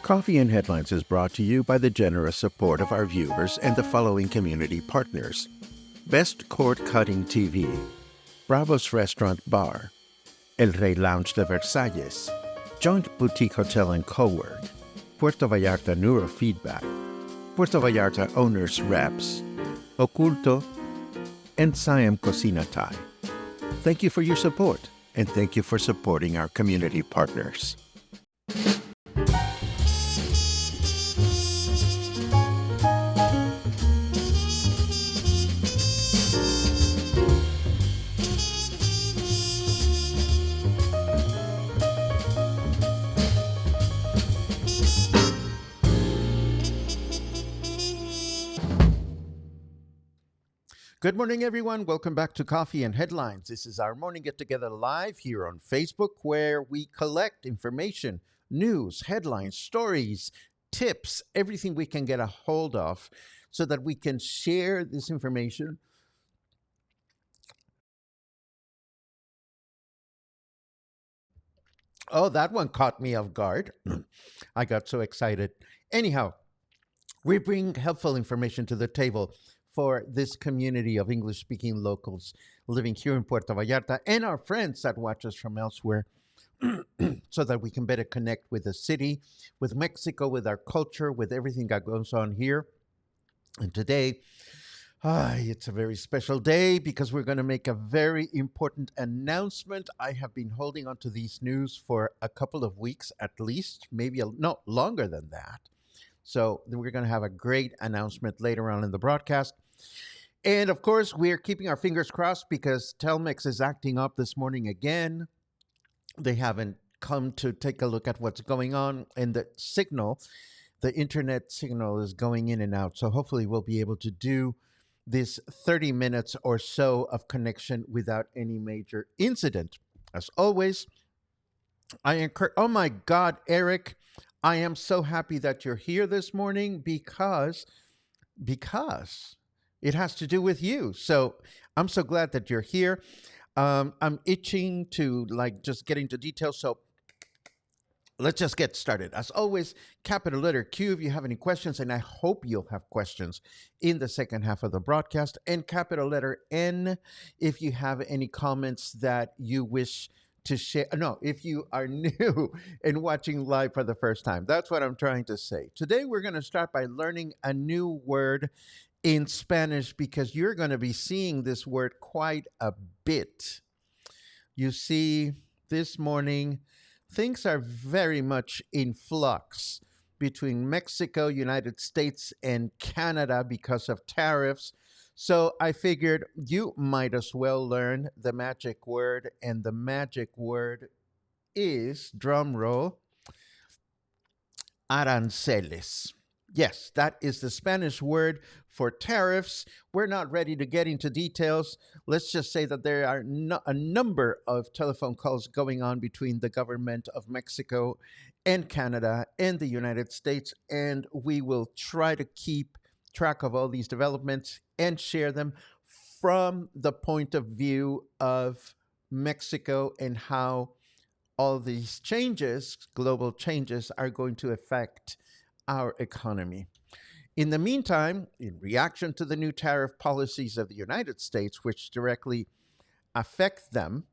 Coffee and Headlines is brought to you by the generous support of our viewers and the following community partners: Best Cord Cutting TV, Bravo's Restaurant Bar, El Rey Lounge de Versalles, Joint Boutique Hotel and Co-work, Puerto Vallarta Neurofeedback, Puerto Vallarta Owners Reps, Oculto, and Siam Cocina Thai. Thank you for your support, and thank you for supporting our community partners. Good morning, everyone. Welcome back to Coffee and Headlines. This is our morning get-together live here on Facebook, where we collect information, news, headlines, stories, tips, everything we can get a hold of so that we can share this information. Oh, that one caught me off guard. I got so excited. Anyhow, we bring helpful information to the table for this community of English-speaking locals living here in Puerto Vallarta and our friends that watch us from elsewhere so that we can better connect with the city, with Mexico, with our culture, with everything that goes on here. And today, it's a very special day because we're going to make a very important announcement. I have been holding on to these news for a couple of weeks at least, maybe no longer than that. So we're going to have a great announcement later on in the broadcast. And of course, we're keeping our fingers crossed because Telmex is acting up this morning again. They haven't come to take a look at what's going on, and the internet signal is going in and out. So hopefully we'll be able to do this 30 minutes or so of connection without any major incident. As always, I encourage, oh my God, Eric, I am so happy that you're here this morning because it has to do with you. So I'm so glad that you're here. I'm itching to just get into details. So let's just get started. As always, capital letter Q if you have any questions, and I hope you'll have questions in the second half of the broadcast, and capital letter N if you have any comments that you wish to share. No, if you are new and watching live for the first time, that's what I'm trying to say. Today, we're going to start by learning a new word in Spanish because you're going to be seeing this word quite a bit. You see, this morning, things are very much in flux between Mexico, United States, and Canada because of tariffs. So I figured you might as well learn the magic word, and the magic word is, drum roll, aranceles. Yes, that is the Spanish word for tariffs. We're not ready to get into details. Let's just say that there are a number of telephone calls going on between the government of Mexico and Canada and the United States, and we will try to keep track of all these developments and share them from the point of view of Mexico and how all these changes, global changes, are going to affect our economy. In the meantime, in reaction to the new tariff policies of the United States, which directly affect them,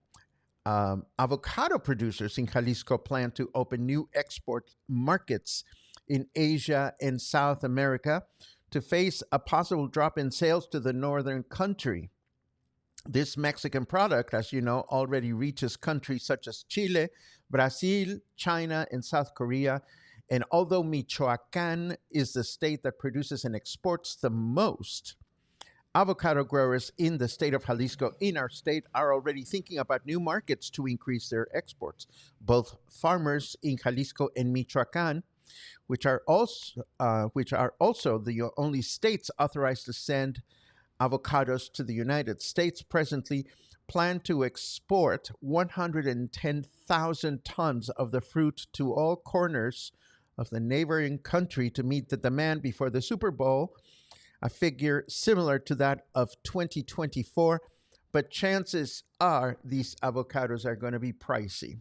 avocado producers in Jalisco plan to open new export markets in Asia and South America to face a possible drop in sales to the northern country. This Mexican product, as you know, already reaches countries such as Chile, Brazil, China, and South Korea. And although Michoacán is the state that produces and exports the most, avocado growers in the state of Jalisco, in our state, are already thinking about new markets to increase their exports. Both farmers in Jalisco and Michoacán, which are also the only states authorized to send avocados to the United States, presently plan to export 110,000 tons of the fruit to all corners of the neighboring country to meet the demand before the Super Bowl, a figure similar to that of 2024, but chances are these avocados are going to be pricey.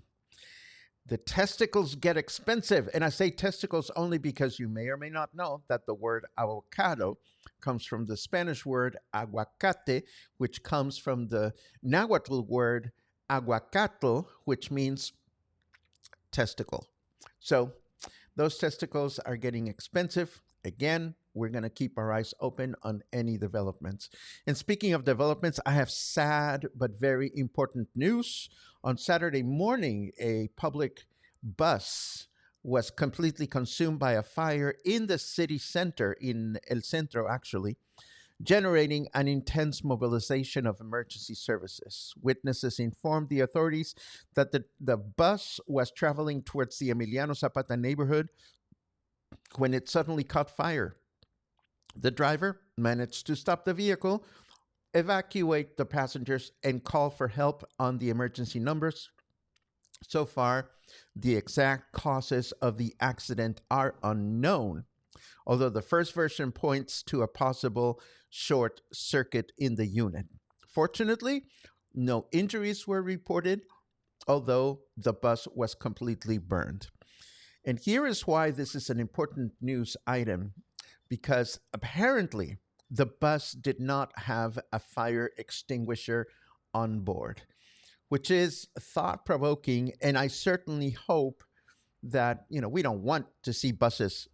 The testicles get expensive. And I say testicles only because you may or may not know that the word avocado comes from the Spanish word aguacate, which comes from the Nahuatl word aguacatl, which means testicle. So those testicles are getting expensive. Again, we're going to keep our eyes open on any developments. And speaking of developments, I have sad but very important news. On Saturday morning, a public bus was completely consumed by a fire in the city center, in El Centro, actually, generating an intense mobilization of emergency services. Witnesses informed the authorities that the bus was traveling towards the Emiliano Zapata neighborhood when it suddenly caught fire. The driver managed to stop the vehicle, evacuate the passengers, and call for help on the emergency numbers. So far, the exact causes of the accident are unknown, although the first version points to a possible short circuit in the unit. Fortunately, no injuries were reported, although the bus was completely burned. And here is why this is an important news item, because apparently the bus did not have a fire extinguisher on board, which is thought provoking. And I certainly hope that, we don't want to see buses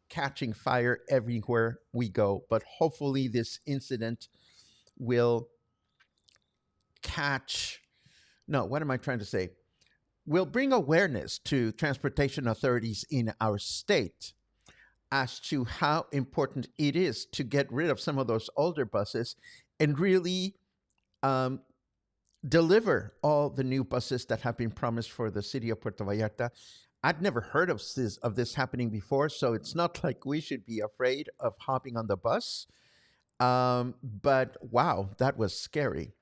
catching fire everywhere we go, but hopefully this incident will catch, no, what am I trying to say? Will bring awareness to transportation authorities in our state as to how important it is to get rid of some of those older buses and really um, deliver all the new buses that have been promised for the city of Puerto Vallarta. I'd never heard of this happening before, so it's not like we should be afraid of hopping on the bus. But wow, that was scary.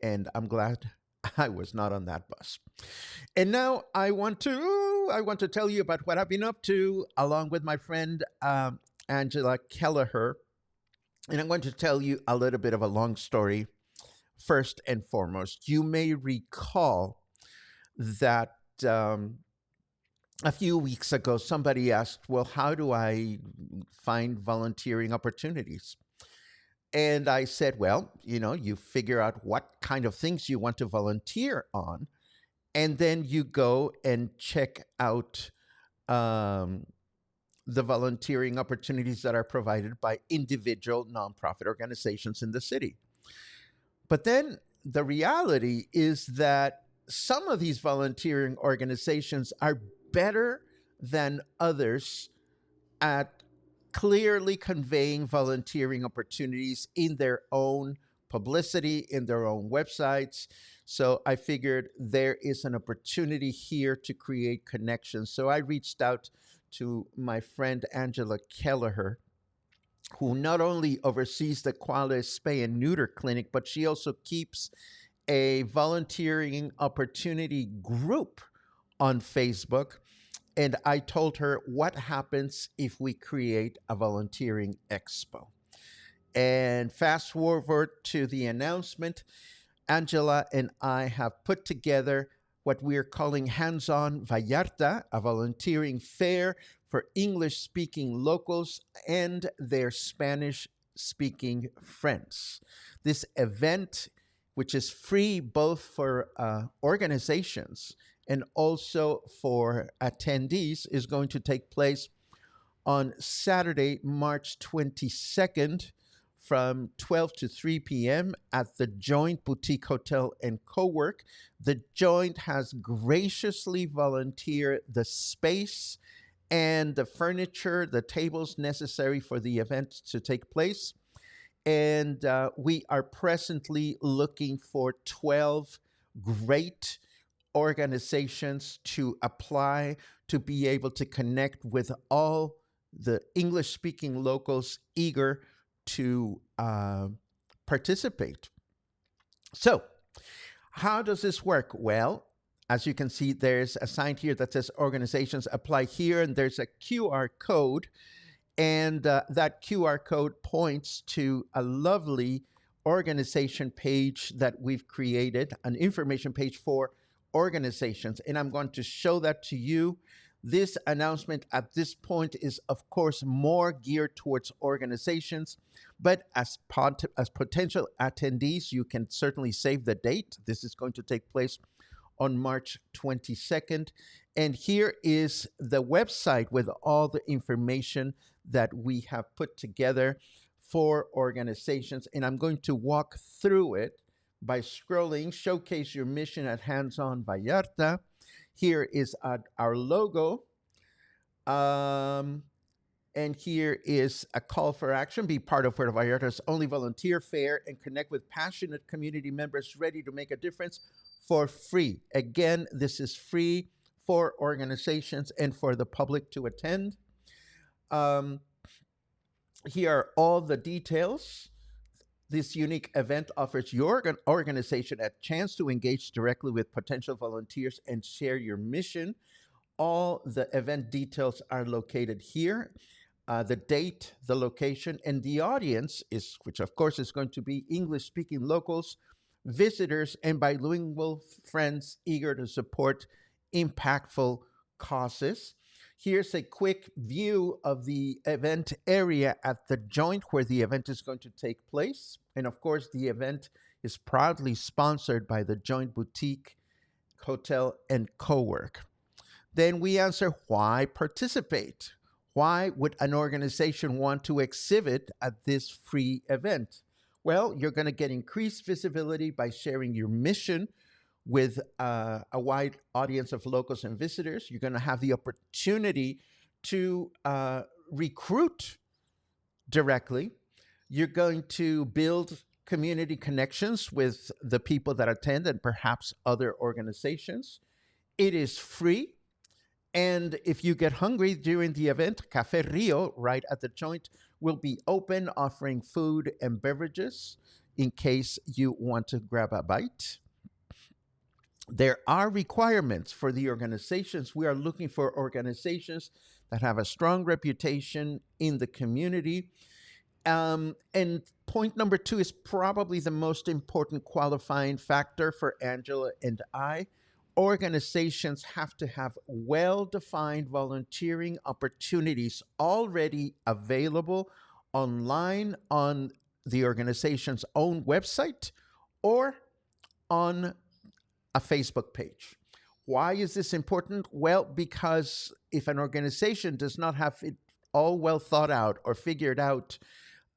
And I'm glad I was not on that bus. And now I want to tell you about what I've been up to along with my friend Angela Kelleher. And I'm going to tell you a little bit of a long story. First and foremost, you may recall that a few weeks ago somebody asked, well, how do I find volunteering opportunities? And I said, well, you figure out what kind of things you want to volunteer on, and then you go and check out um, the volunteering opportunities that are provided by individual nonprofit organizations in the city. But then the reality is that some of these volunteering organizations are better than others at clearly conveying volunteering opportunities in their own publicity, in their own websites. So I figured there is an opportunity here to create connections. So I reached out to my friend Angela Kelleher, who not only oversees the Cuale Spay and Neuter Clinic, but she also keeps a volunteering opportunity group on Facebook. And I told her what happens if we create a volunteering expo. And fast forward to the announcement, Angela and I have put together what we're calling Hands On Vallarta, a volunteering fair for English speaking locals and their Spanish speaking friends. This event, which is free both for organizations and also for attendees, is going to take place on Saturday, March 22nd from 12 to 3 p.m. at the Joint Boutique Hotel and Co-work. The Joint has graciously volunteered the space and the furniture, the tables necessary for the event to take place. And we are presently looking for 12 great organizations to apply to be able to connect with all the English speaking locals eager to participate. So, how does this work? Well, as you can see, there's a sign here that says organizations apply here, and there's a QR code. And that QR code points to a lovely organization page that we've created, an information page for organizations. And I'm going to show that to you. This announcement at this point is, of course, more geared towards organizations, but as potential attendees, you can certainly save the date. This is going to take place on March 22nd. And here is the website with all the information that we have put together for organizations. And I'm going to walk through it by scrolling, showcase your mission at Hands On Vallarta. Here is our logo. Um, and here is a call for action. Be part of Puerto Vallarta's only volunteer fair and connect with passionate community members ready to make a difference for free. Again, this is free for organizations and for the public to attend. Um, Here are all the details. This unique event offers your organization a chance to engage directly with potential volunteers and share your mission. All the event details are located here. The date, the location, and the audience is, which of course is going to be English-speaking locals, visitors, and bilingual friends eager to support impactful causes. Here's a quick view of the event area at the joint where the event is going to take place. And of course, the event is proudly sponsored by the Joint Boutique Hotel and Co-work. Then we answer, why participate? Why would an organization want to exhibit at this free event? Well, you're going to get increased visibility by sharing your mission with a wide audience of locals and visitors. You're going to have the opportunity to recruit directly. You're going to build community connections with the people that attend and perhaps other organizations. It is free. And if you get hungry during the event, Café Rio, right at the joint, will be open, offering food and beverages in case you want to grab a bite. There are requirements for the organizations. We are looking for organizations that have a strong reputation in the community. And point number 2 is probably the most important qualifying factor for Angela and I. Organizations have to have well-defined volunteering opportunities already available online on the organization's own website or on a Facebook page. Why is this important? Well, because if an organization does not have it all well thought out or figured out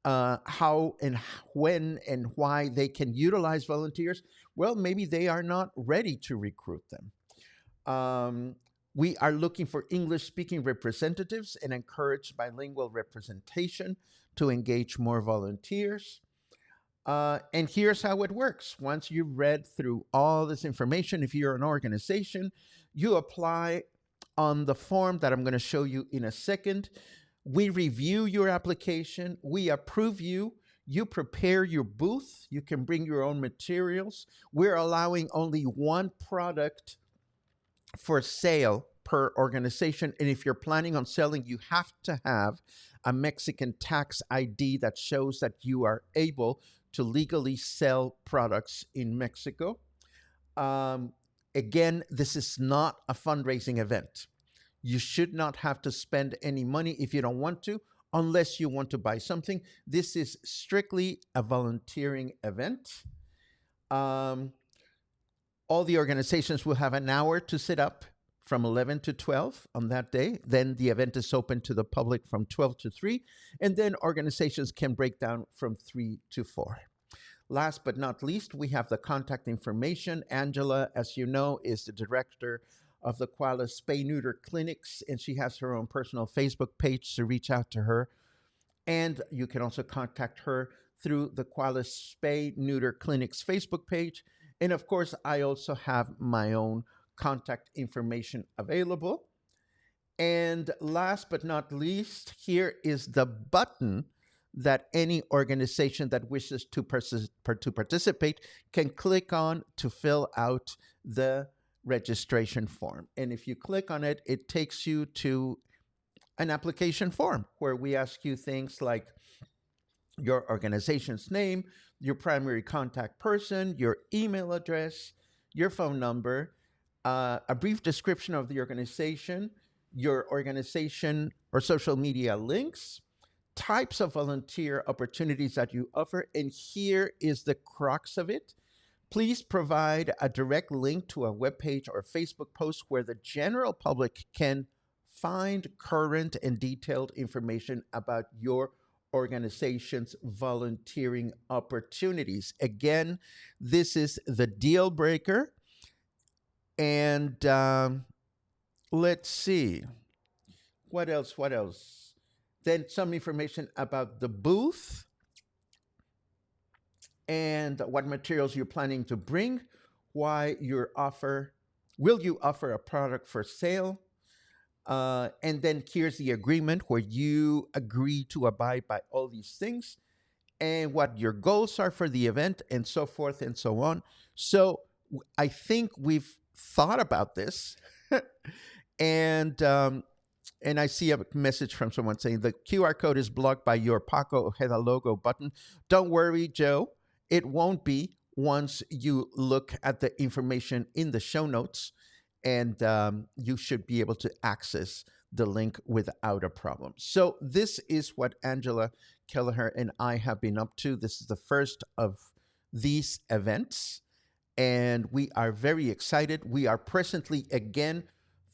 how and when and why they can utilize volunteers, well, maybe they are not ready to recruit them. We are looking for English-speaking representatives and encourage bilingual representation to engage more volunteers. And here's how it works. Once you've read through all this information, if you're an organization, you apply on the form that I'm going to show you in a second. We review your application. We approve you. You prepare your booth. You can bring your own materials. We're allowing only one product for sale per organization. And if you're planning on selling, you have to have a Mexican tax ID that shows that you are able to legally sell products in Mexico. Again, this is not a fundraising event. You should not have to spend any money if you don't want to, unless you want to buy something. This is strictly a volunteering event. All the organizations will have an hour to set up from 11 to 12 on that day. Then the event is open to the public from 12 to 3. And then organizations can break down from 3 to 4. Last but not least, we have the contact information. Angela, as you know, is the director of the Cuale Spay Neuter Clinics, and she has her own personal Facebook page to reach out to her. And you can also contact her through the Cuale Spay Neuter Clinics Facebook page. And of course, I also have my own contact information available. And last but not least, here is the button that any organization that wishes to participate can click on to fill out the registration form. And if you click on it, it takes you to an application form where we ask you things like your organization's name, your primary contact person, your email address, your phone number, a brief description of the organization, your organization or social media links, types of volunteer opportunities that you offer, and here is the crux of it. Please provide a direct link to a webpage or Facebook post where the general public can find current and detailed information about your organization's volunteering opportunities. Again, this is the deal breaker. And let's see. What else? What else? Then some information about the booth and what materials you're planning to bring, why your offer, will you offer a product for sale? And then here's the agreement where you agree to abide by all these things and what your goals are for the event and so forth and so on. So I think we've thought about this. and and I see a message from someone saying the QR code is blocked by your Paco Ojeda logo button. Don't worry, Joe. It won't be once you look at the information in the show notes, and you should be able to access the link without a problem. So, this is what Angela Kelleher and I have been up to. This is the first of these events, and we are very excited. We are presently again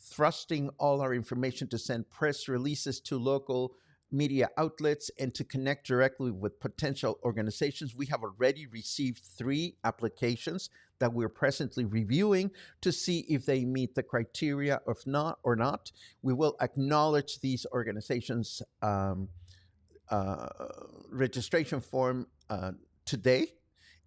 thrusting all our information to send press releases to local media outlets and to connect directly with potential organizations. We have already received 3 applications that we're presently reviewing to see if they meet the criteria. If not, or not, we will acknowledge these organizations' uh, registration form today.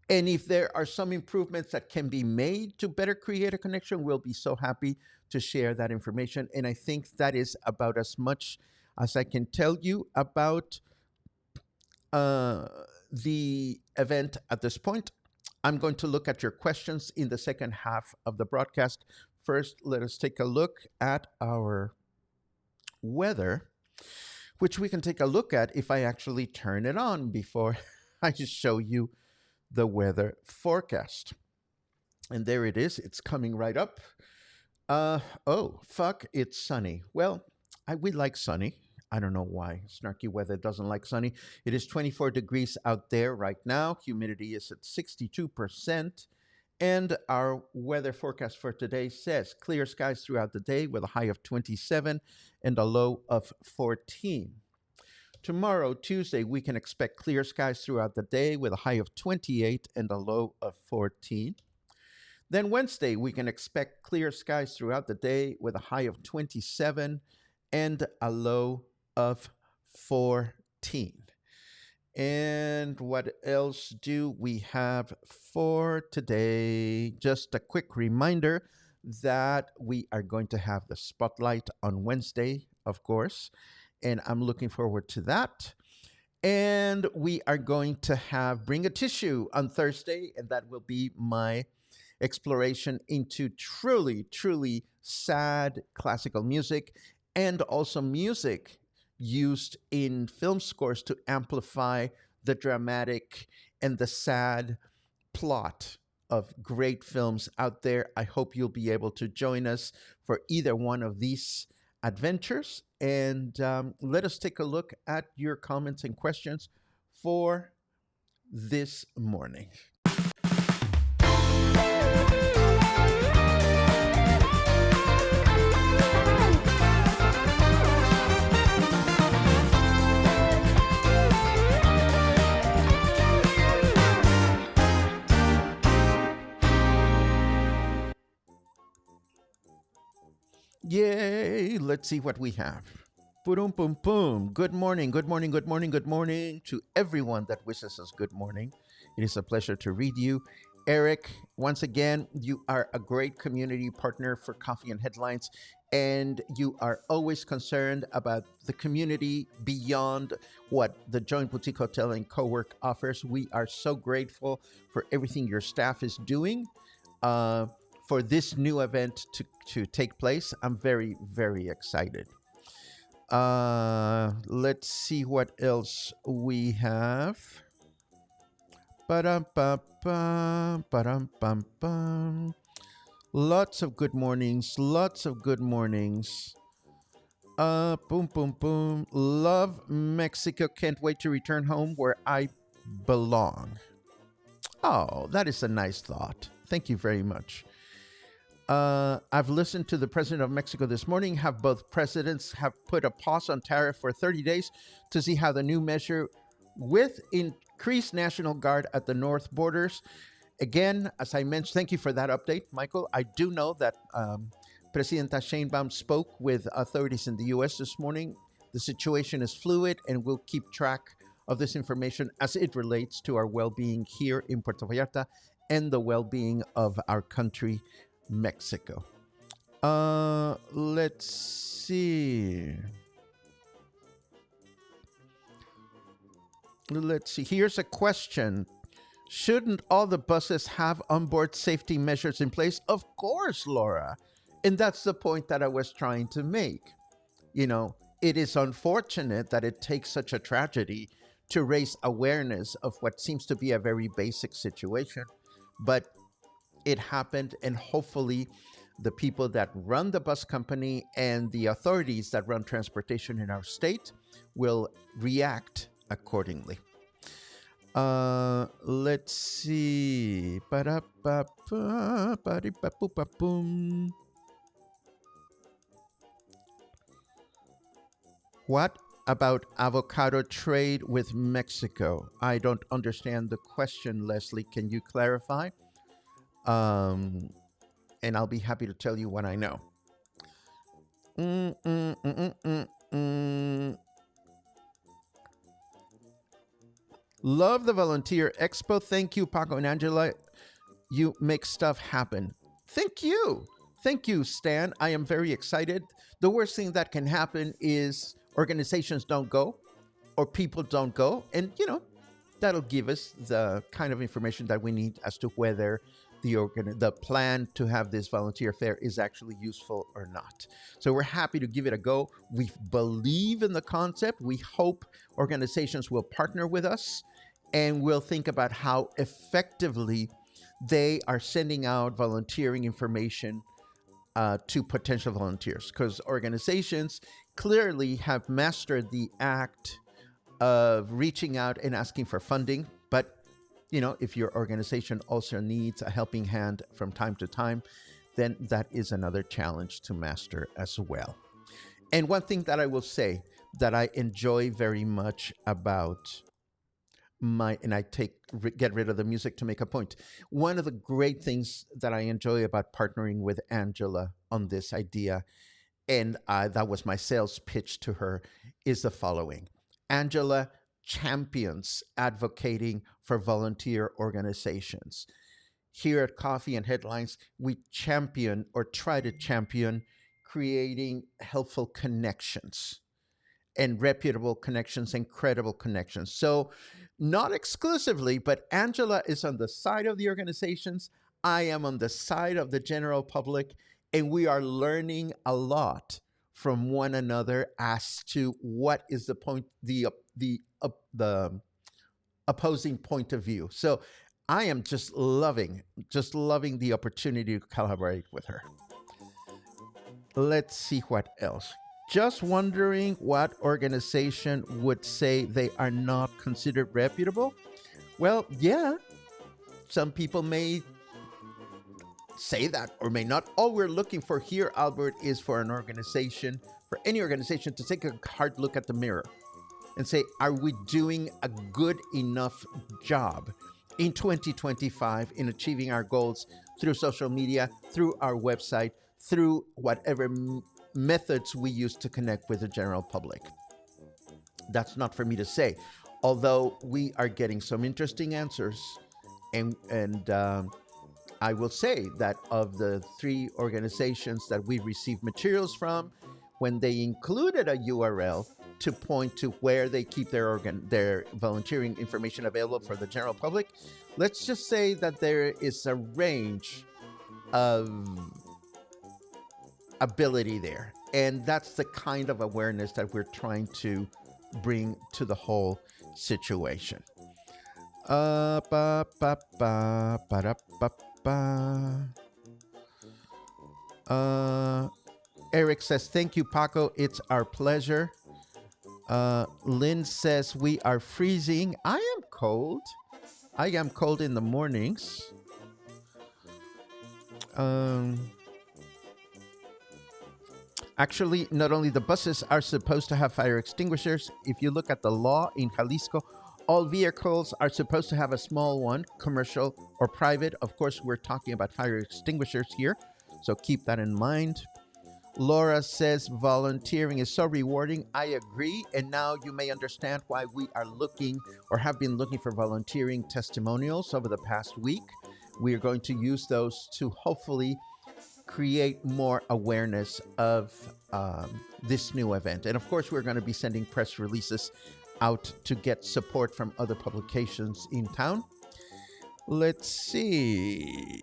And if there are some improvements that can be made to better create a connection, we'll be so happy to share that information. And I think that is about as much as I can tell you about uh, the event at this point. I'm going to look at your questions in the second half of the broadcast. First, let us take a look at our weather, which we can take a look at if I actually turn it on before I just show you the weather forecast. And there it is. It's coming right up. Oh, fuck, it's sunny. Well, we like sunny. I don't know why. Snarky weather doesn't like sunny. It is 24 degrees out there right now. Humidity is at 62%. And our weather forecast for today says clear skies throughout the day with a high of 27 and a low of 14. Tomorrow, Tuesday, we can expect clear skies throughout the day with a high of 28 and a low of 14. Then Wednesday, we can expect clear skies throughout the day with a high of 27 and a low of 14. And what else do we have for today? Just a quick reminder that we are going to have the spotlight on Wednesday, of course, and I'm looking forward to that. And we are going to have Bring a Tissue on Thursday, and that will be my exploration into truly, truly sad classical music and also music used in film scores to amplify the dramatic and the sad plot of great films out there. I hope you'll be able to join us for either one of these adventures. And let us take a look at your comments and questions for this morning. Yay! Let's see what we have. Boom, boom, boom. Good morning, good morning, good morning, good morning to everyone that wishes us good morning. It is a pleasure to read you. Eric, once again, you are a great community partner for Coffee and Headlines, and you are always concerned about the community beyond what the Joint Boutique Hotel and Co-work offers. We are so grateful for everything your staff is doing. For this new event to take place. I'm very, very excited. Let's see what else we have. Ba-dum-ba-bum, ba-dum-bum-bum. Lots of good mornings. Lots of good mornings. Boom, boom, boom. Love Mexico. Can't wait to return home where I belong. Oh, that is a nice thought. Thank you very much. I've listened to the president of Mexico this morning. Have both presidents have put a pause on tariff for 30 days to see how the new measure with increased National Guard at the north borders. Again, as I mentioned, thank you for that update, Michael. I do know that Presidenta Sheinbaum spoke with authorities in the U.S. this morning. The situation is fluid, and we'll keep track of this information as it relates to our well-being here in Puerto Vallarta and the well-being of our country, Mexico. Let's see. Let's see. Here's a question. Shouldn't all the buses have onboard safety measures in place? Of course, Laura. And that's the point that I was trying to make. You know, it is unfortunate that it takes such a tragedy to raise awareness of what seems to be a very basic situation. But it happened, and hopefully the people that run the bus company and the authorities that run transportation in our state will react accordingly. Let's see. What about avocado trade with Mexico? I don't understand the question, Leslie. Can you clarify? And I'll be happy to tell you what I know. Love the Volunteer Expo. Thank you, Paco and Angela. You make stuff happen. Thank you. Thank you, Stan. I am very excited. The worst thing that can happen is organizations don't go or people don't go. And, you know, that'll give us the kind of information that we need as to whether the plan to have this volunteer fair is actually useful or not. So we're happy to give it a go. We believe in the concept. We hope organizations will partner with us, and we'll think about how effectively they are sending out volunteering information to potential volunteers, because organizations clearly have mastered the act of reaching out and asking for funding. But you know, if your organization also needs a helping hand from time to time, then that is another challenge to master as well. And one thing that I will say that I enjoy very much about and I get rid of the music to make a point. One of the great things that I enjoy about partnering with Angela on this idea, and that was my sales pitch to her, is the following. Angela champions advocating for volunteer organizations. Here at Coffee and Headlines, we champion or try to champion creating helpful connections and reputable connections and credible connections. So, not exclusively, but Angela is on the side of the organizations. I am on the side of the general public, and we are learning a lot from one another as to what is the point, the opposing point of view. So I am just loving the opportunity to collaborate with her. Let's see what else. Just wondering what organization would say they are not considered reputable. Well, yeah, some people may say that or may not. All we're looking for here, Albert, is for an organization, for any organization, to take a hard look at the mirror and say, are we doing a good enough job in 2025 in achieving our goals through social media, through our website, through whatever methods we use to connect with the general public? That's not for me to say, although we are getting some interesting answers. And I will say that of the 3 organizations that we received materials from, when they included a URL to point to where they keep their volunteering information available for the general public, let's just say that there is a range of ability there. And that's the kind of awareness that we're trying to bring to the whole situation. Uh, Eric says, thank you, Paco. It's our pleasure. Lynn says, we are freezing. I am cold. I am cold in the mornings. Um, Actually, not only the buses are supposed to have fire extinguishers, if you look at the law in Jalisco, all vehicles are supposed to have a small one, commercial or private. Of course, we're talking about fire extinguishers here, so keep that in mind. Laura says volunteering is so rewarding. I agree. And now you may understand why we are looking or have been looking for volunteering testimonials over the past week. We are going to use those to hopefully create more awareness of this new event. And of course, we're going to be sending press releases out to get support from other publications in town. Let's see.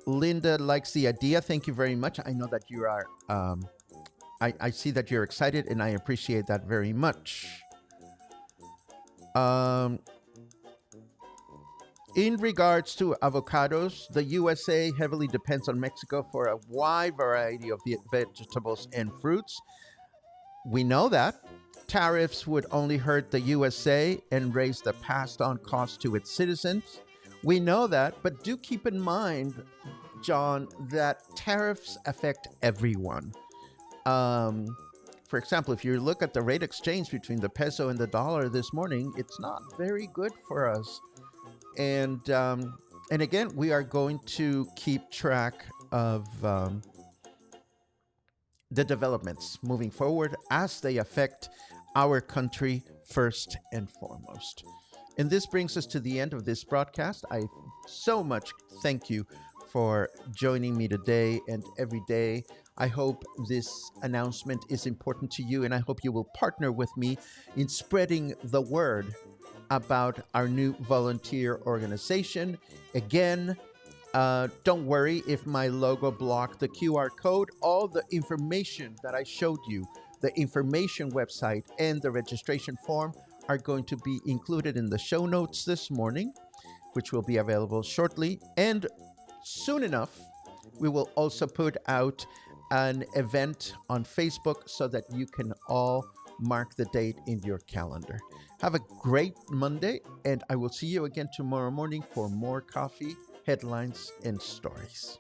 Linda likes the idea. Thank you very much. I know that you are, I see that you're excited, and I appreciate that very much. In regards to avocados, the USA heavily depends on Mexico for a wide variety of vegetables and fruits. We know that. Tariffs would only hurt the USA and raise the passed on cost to its citizens. We know that, but do keep in mind, John, that tariffs affect everyone. For example, if you look at the rate exchange between the peso and the dollar this morning, it's not very good for us. And again, we are going to keep track of the developments moving forward as they affect our country first and foremost. And this brings us to the end of this broadcast. I so much thank you for joining me today and every day. I hope this announcement is important to you, and I hope you will partner with me in spreading the word about our new volunteer organization. Again, don't worry if my logo blocked the QR code. All the information that I showed you, the information website and the registration form, are going to be included in the show notes this morning, which will be available shortly. And soon enough, we will also put out an event on Facebook so that you can all mark the date in your calendar. Have a great Monday, and I will see you again tomorrow morning for more coffee, headlines, and stories.